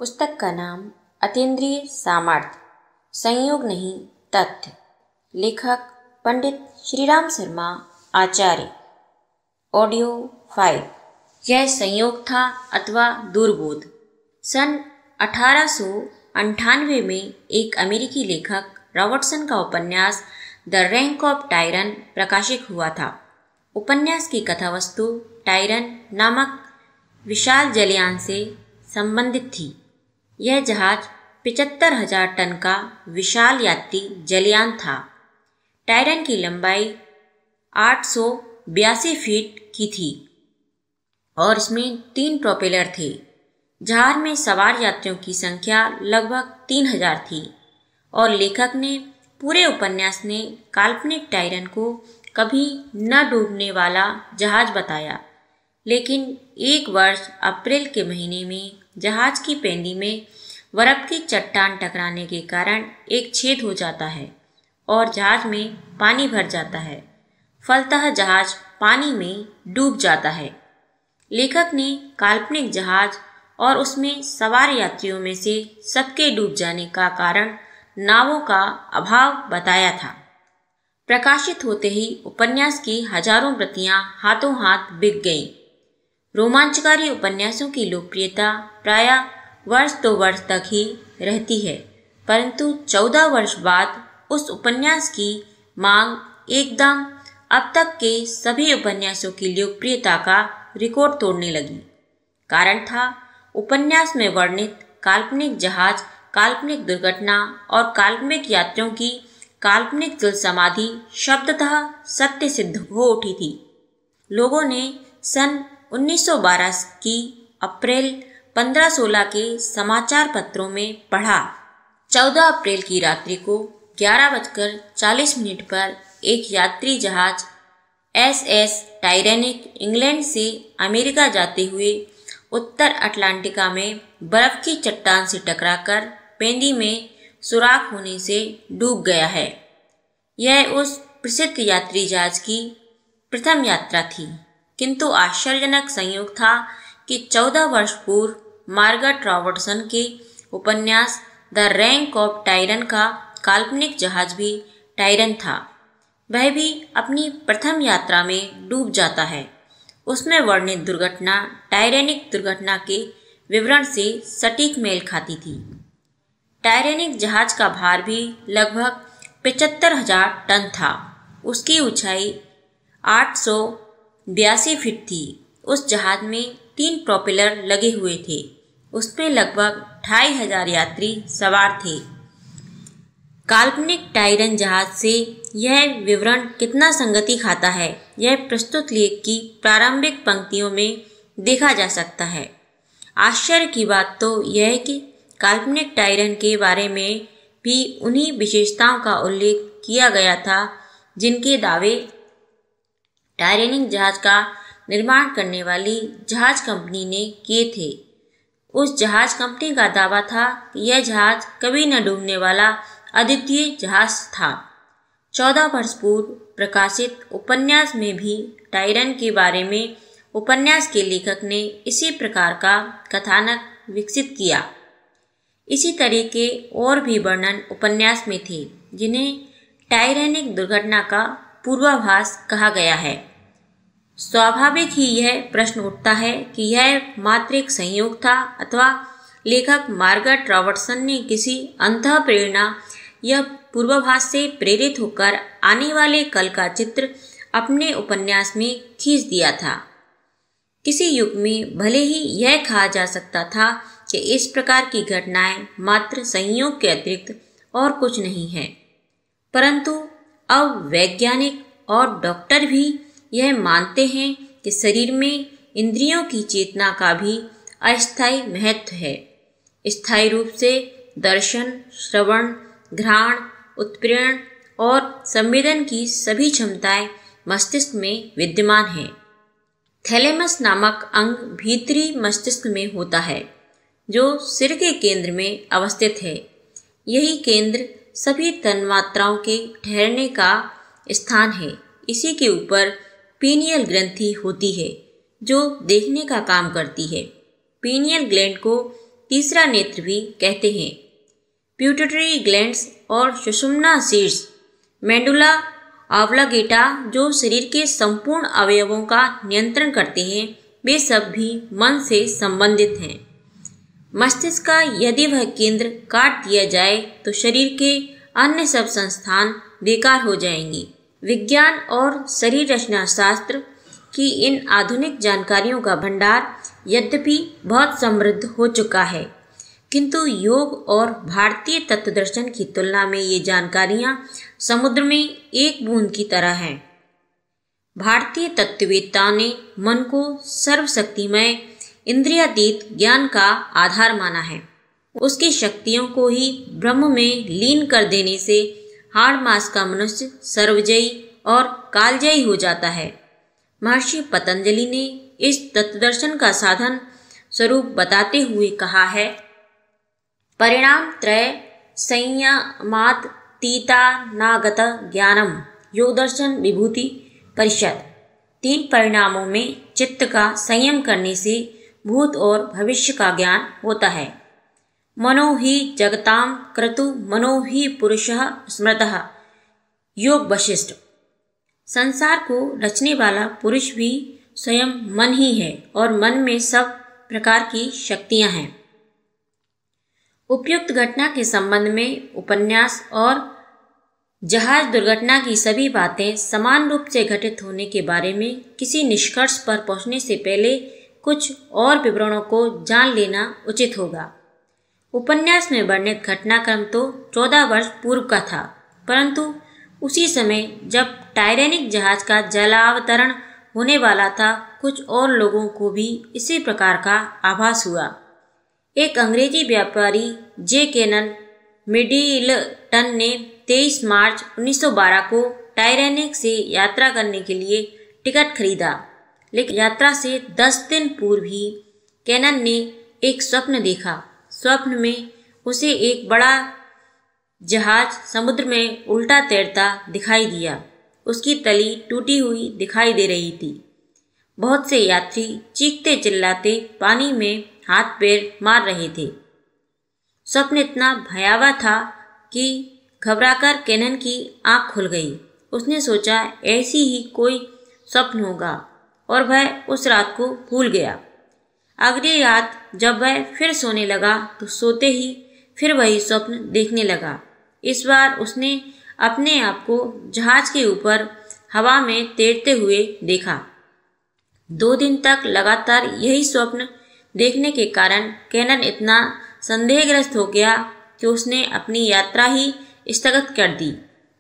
पुस्तक का नाम अतीन्द्रिय सामर्थ्य, संयोग नहीं तथ्य। लेखक पंडित श्रीराम शर्मा आचार्य। Audio file. यह संयोग था अथवा दुर्बोध। सन 1898 में एक अमेरिकी लेखक रॉबर्टसन का उपन्यास द रैंक ऑफ टायरन प्रकाशित हुआ था। उपन्यास की कथावस्तु टायरन नामक विशाल जलयान से संबंधित थी। यह जहाज 75,000 टन का विशाल यात्री जलयान था। टायरन की लंबाई 882 फीट की थी और इसमें 3 प्रोपेलर थे। जहाज में सवार यात्रियों की संख्या लगभग 3000 थी और लेखक ने पूरे उपन्यास में काल्पनिक टायरन को कभी न डूबने वाला जहाज बताया। लेकिन एक वर्ष अप्रैल के महीने में जहाज की पेंदी में बर्फ की चट्टान टकराने के कारण एक छेद हो जाता है और जहाज में पानी भर जाता है। फलतः जहाज पानी में डूब जाता है। लेखक ने काल्पनिक जहाज और उसमें सवार यात्रियों में से सबके डूब जाने का कारण नावों का अभाव बताया था। प्रकाशित होते ही उपन्यास की हजारों प्रतियां हाथों हाथ बिक गईं। रोमांचकारी उपन्यासों की लोकप्रियता प्रायः वर्ष 2 वर्ष तक ही रहती है, परंतु 14 वर्ष बाद उस उपन्यास की मांग एकदम अब तक के सभी उपन्यासों की लोकप्रियता का रिकॉर्ड तोड़ने लगी। कारण था उपन्यास में वर्णित काल्पनिक जहाज, काल्पनिक दुर्घटना और काल्पनिक यात्रियों की काल्पनिक जल समाधि शब्दतः सत्य सिद्ध हो उठी थी। लोगों ने सन 1912 की अप्रैल 15-16 के समाचार पत्रों में पढ़ा। 14 अप्रैल की रात्रि को 11:40 पर एक यात्री जहाज SS टाइटैनिक इंग्लैंड से अमेरिका जाते हुए उत्तर अटलांटिका में बर्फ की चट्टान से टकराकर पेंदी में सुराख होने से डूब गया है। यह उस प्रसिद्ध यात्री जहाज की प्रथम यात्रा थी, किंतु आश्चर्यजनक संयोग था कि 14 वर्ष पूर्व मार्गरेट रॉबर्टसन के उपन्यास द रैंक ऑफ टायरन का काल्पनिक जहाज भी टायरन था। वह भी अपनी प्रथम यात्रा में डूब जाता है। उसमें वर्णित दुर्घटना टायरेनिक दुर्घटना के विवरण से सटीक मेल खाती थी। टायरेनिक जहाज का भार भी लगभग 75,000 टन था। उसकी ऊंचाई 882 फीट थी। उस जहाज में 3 प्रोपेलर लगे हुए थे। उसमें लगभग 2500 यात्री सवार थे। काल्पनिक टायरन जहाज से यह विवरण कितना संगति खाता है, यह प्रस्तुत लेख की प्रारंभिक पंक्तियों में देखा जा सकता है। आश्चर्य की बात तो यह है कि काल्पनिक टायरन के बारे में भी उन्हीं विशेषताओं का उल्लेख किया गया था जिनके दावे टायरेनिक जहाज का निर्माण करने वाली जहाज कंपनी ने किए थे। उस जहाज कंपनी का दावा था कि यह जहाज कभी न डूबने वाला अद्वितीय जहाज था। 14 वर्ष पूर्व प्रकाशित उपन्यास में भी टायरन के बारे में उपन्यास के लेखक ने इसी प्रकार का कथानक विकसित किया। इसी तरह के और भी वर्णन उपन्यास में थे जिन्हें टायरेनिक दुर्घटना का पूर्वाभास कहा गया है। स्वाभाविक ही यह प्रश्न उठता है कि यह मात्र एक संयोग था अथवा लेखक मार्गरेट रॉबर्टसन ने किसी अंतः प्रेरणा या पूर्वाभास से प्रेरित होकर आने वाले कल का चित्र अपने उपन्यास में खींच दिया था। किसी युग में भले ही यह कहा जा सकता था कि इस प्रकार की घटनाएं मात्र संयोग के अतिरिक्त और कुछ नहीं है, परंतु अब वैज्ञानिक और डॉक्टर भी यह मानते हैं कि शरीर में इंद्रियों की चेतना का भी अस्थायी महत्व है। स्थायी रूप से दर्शन, श्रवण, घ्राण, उत्प्रेरण और संवेदन की सभी क्षमताएं मस्तिष्क में विद्यमान हैं। थैलेमस नामक अंग भीतरी मस्तिष्क में होता है जो सिर के केंद्र में अवस्थित है। यही केंद्र सभी तन्मात्राओं के ठहरने का स्थान है। इसी के ऊपर पीनियल ग्रंथि होती है जो देखने का काम करती है। पीनियल ग्लैंड को तीसरा नेत्र भी कहते हैं। प्यूटिटरी ग्लैंड्स और सुषुम्ना शीर्ष, मेडुला ऑब्लिगेटा जो शरीर के संपूर्ण अवयवों का नियंत्रण करते हैं, वे सब भी मन से संबंधित हैं। मस्तिष्क का यदि वह केंद्र काट दिया जाए तो शरीर के अन्य सब संस्थान बेकार हो जाएंगी। विज्ञान और शरीर रचना शास्त्र की इन आधुनिक जानकारियों का भंडार यद्यपि बहुत समृद्ध हो चुका है, किंतु योग और भारतीय तत्वदर्शन की तुलना में ये जानकारियां समुद्र में एक बूंद की तरह हैं। भारतीय तत्ववेत्ताओं ने मन को सर्वशक्तिमय इंद्रियातीत ज्ञान का आधार माना है। उसकी शक्तियों को ही ब्रह्म में लीन कर देने से हाड़ मास का मनुष्य सर्वजयी और कालजयी हो जाता है। महर्षि पतंजलि ने इस तत्वदर्शन का साधन स्वरूप बताते हुए कहा है, परिणाम त्रय संयमात तीता नागत ज्ञानम, योग दर्शन विभूति परिषद। 3 परिणामों में चित्त का संयम करने से भूत और भविष्य का ज्ञान होता है। मनो ही जगताम क्रतु मनो ही पुरुषः स्मृतः, योग वशिष्ठ। संसार को रचने वाला पुरुष भी स्वयं मन ही है और मन में सब प्रकार की शक्तियां हैं। उपयुक्त घटना के संबंध में उपन्यास और जहाज दुर्घटना की सभी बातें समान रूप से घटित होने के बारे में किसी निष्कर्ष पर पहुंचने से पहले कुछ और विवरणों को जान लेना उचित होगा। उपन्यास में वर्णित घटनाक्रम तो 14 वर्ष पूर्व का था, परंतु उसी समय जब टाइटैनिक जहाज का जलावतरण होने वाला था, कुछ और लोगों को भी इसी प्रकार का आभास हुआ। एक अंग्रेजी व्यापारी जे केनन मिडिलटन ने 23 मार्च 1912 को टाइटैनिक से यात्रा करने के लिए टिकट खरीदा, लेकिन यात्रा से 10 दिन पूर्व ही केनन ने एक स्वप्न देखा। स्वप्न में उसे एक बड़ा जहाज समुद्र में उल्टा तैरता दिखाई दिया। उसकी तली टूटी हुई दिखाई दे रही थी। बहुत से यात्री चीखते चिल्लाते पानी में हाथ पैर मार रहे थे। स्वप्न इतना भयावह था कि घबराकर केनन की आंख खुल गई। उसने सोचा ऐसी ही कोई स्वप्न होगा और वह उस रात को भूल गया। अगली रात जब वह फिर सोने लगा तो सोते ही फिर वही स्वप्न देखने लगा। इस बार उसने अपने आप को जहाज के ऊपर हवा में तैरते हुए देखा। 2 दिन तक लगातार यही स्वप्न देखने के कारण केनन इतना संदेहग्रस्त हो गया कि उसने अपनी यात्रा ही स्थगित कर दी।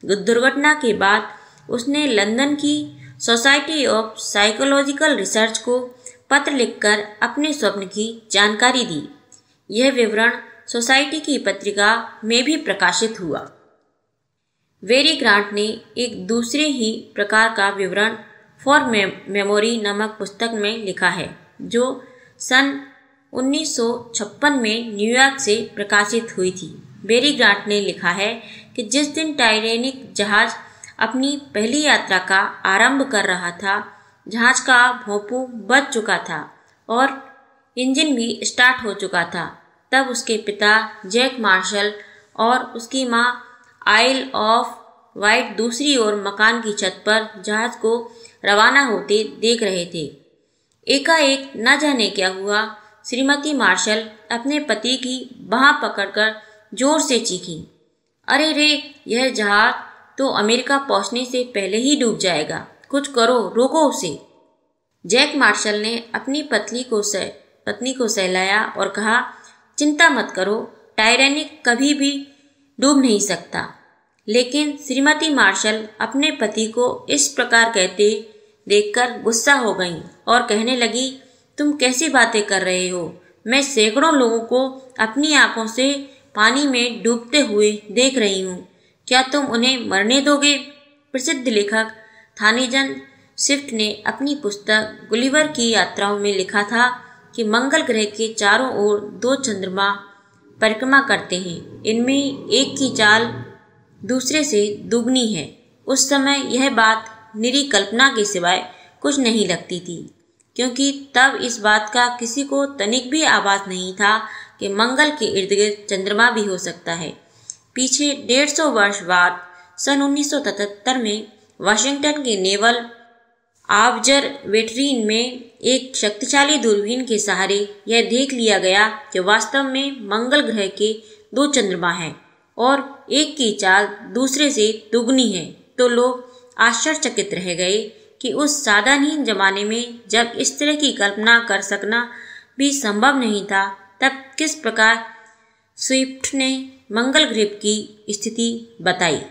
दुर्घटना के बाद उसने लंदन की सोसाइटी ऑफ साइकोलॉजिकल रिसर्च को पत्र लिखकर अपने स्वप्न की जानकारी दी। यह विवरण सोसाइटी की पत्रिका में भी प्रकाशित हुआ। वेरी ग्रांट ने एक दूसरे ही प्रकार का विवरण फॉर मेमोरी नामक पुस्तक में लिखा है, जो सन 1956 में न्यूयॉर्क से प्रकाशित हुई थी। वेरी ग्रांट ने लिखा है कि जिस दिन टाइटैनिक जहाज अपनी पहली यात्रा का आरंभ कर रहा था, जहाज का भोंपू बज चुका था और इंजन भी स्टार्ट हो चुका था, तब उसके पिता जैक मार्शल और उसकी मां आइल ऑफ वाइट दूसरी ओर मकान की छत पर जहाज को रवाना होते देख रहे थे। एकाएक न जाने क्या हुआ, श्रीमती मार्शल अपने पति की बांह पकड़कर जोर से चीखी, अरे रे, यह जहाज तो अमेरिका पहुंचने से पहले ही डूब जाएगा, कुछ करो, रोको उसे। जैक मार्शल ने अपनी पत्नी को सहलाया और कहा, चिंता मत करो, टाइटैनिक कभी भी डूब नहीं सकता। लेकिन श्रीमती मार्शल अपने पति को इस प्रकार कहते देखकर गुस्सा हो गईं और कहने लगी, तुम कैसी बातें कर रहे हो? मैं सैकड़ों लोगों को अपनी आंखों से पानी में डूबते हुए देख रही हूँ, क्या तुम उन्हें मरने दोगे? प्रसिद्ध लेखक थानीजन स्विफ्ट ने अपनी पुस्तक गुलिवर की यात्राओं में लिखा था कि मंगल ग्रह के चारों ओर 2 चंद्रमा परिक्रमा करते हैं, इनमें एक की चाल दूसरे से दुगनी है। उस समय यह बात निरी कल्पना के सिवाय कुछ नहीं लगती थी, क्योंकि तब इस बात का किसी को तनिक भी आभास नहीं था कि मंगल के इर्द गिर्द चंद्रमा भी हो सकता है। पीछे 150 वर्ष बाद सन 1977 में वाशिंगटन के नेवल ऑब्जर्वेटरी में एक शक्तिशाली दूरबीन के सहारे यह देख लिया गया कि वास्तव में मंगल ग्रह के 2 चंद्रमा हैं और एक की चाल दूसरे से दुगनी है। तो लोग आश्चर्यचकित रह गए कि उस साधारण जमाने में जब इस तरह की कल्पना कर सकना भी संभव नहीं था, तब किस प्रकार स्विफ्ट ने मंगल ग्रह की स्थिति बताई।